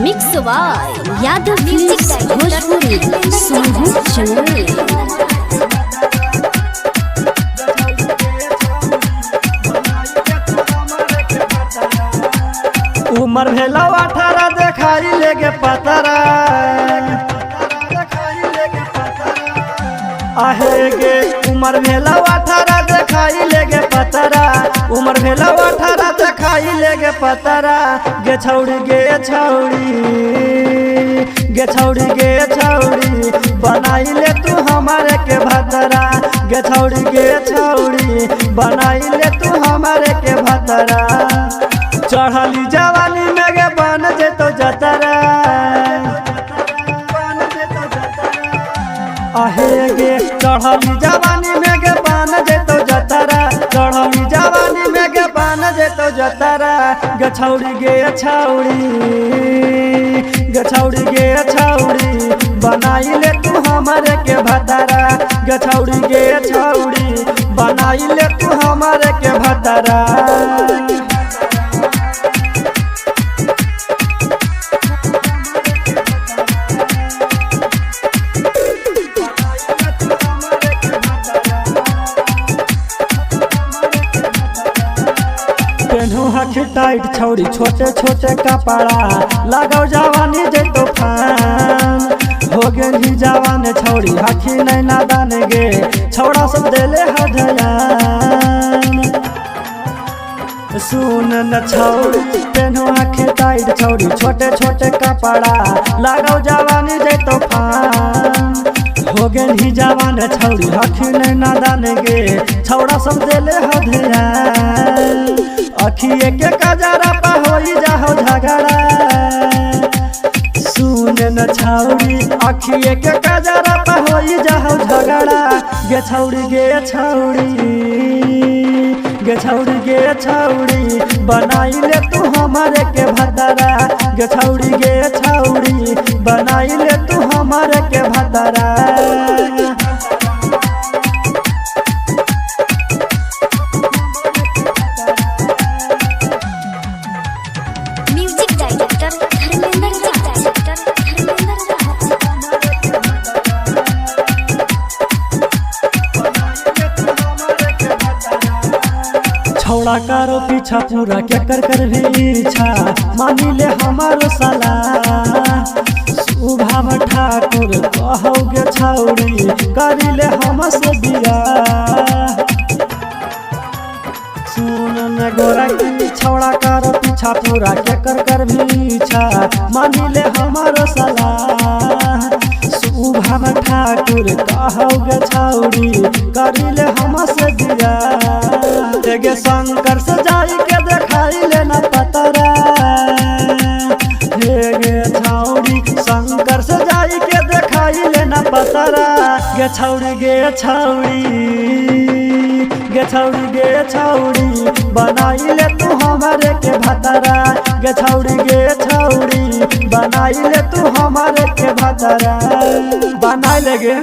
Mix by Yadav music Bhojpuri Sonu channel. उमर भेला 18 देखाई लेगे पतरा आहे गे। उमर भेला 18 देखाई लेगे पतरा। उमर भेला 18 देखाई लेगे पतरा। गे छौड़ी गे छौड़ी गे छौड़ी गे छौड़ी बनाई ले तू हमारे के भतरा। गे छौड़ी गे छौड़ी बनाई ले तू हमारे के भतरा। चढ़ली जवानी में गे बन जेतो जतरा आहे गे। चढ़ली जवानी में गे बन जेतो जतरा। चढ़ली जवानी में गे बन जेतो जतरा। गे छौड़ी गे छौड़ी गे छौड़ी गे छौड़ी बनाई ले तू हमारे के भतरा। गे छौड़ी गे छौड़ी बनाई ले तू हमारे के भतरा। हखी टाइट छौड़ी छोटे छोटे कपड़ा लगाओ जवानी जे तूफान हो गेली जवान छौड़ी हखी नहीं नादान गे छौड़ा सब देले हधयान। सुन न छौड़ी तेनू हखी टाइट छौड़ी छोटे छोटे कपड़ा लगाओ जवानी जे तूफान हो गेली जवान छौड़ी हखी नहीं नादान गे छौड़ा सब देले हधयान। अखिए के कजरा पा होई जाहो झगड़ा सुन न छौड़ी अखिए के कजरा पा होई जाहो झगड़ा। गे छौड़ी गे छौड़ी गे छौड़ी गे छौड़ी बनाई ले तू हमारे के भतरा। गे छौड़ी गे छौड़ी बनाई ले तू हमारे के भतरा। छौड़ा करो पीछा पूरा क्या कर भी इच्छा मानी ले हमारो साला। सुभाव ठाकुर कहोगे छौड़ी करी ले हमसे बिया। सुन न गोरा की छौड़ा करो पीछा पूरा क्या कर भी इच्छा मानी ले हमारो साला। सुभाव ठाकुर कहोगे छौड़ी करी ले हमसे बिया। गे शंकर से जाई के देखाई लेना पतरा। हे गे छौड़ी शंकर से जाई के देखाई लेना पतरा। गे छौड़ी गे छौड़ी गे छौड़ी गे छौड़ी बनाई ले तू हमारे के भतरा। गे छौड़ी गे छौड़ी बनाई ले तू हमारे के भतरा। बनाई ले गे।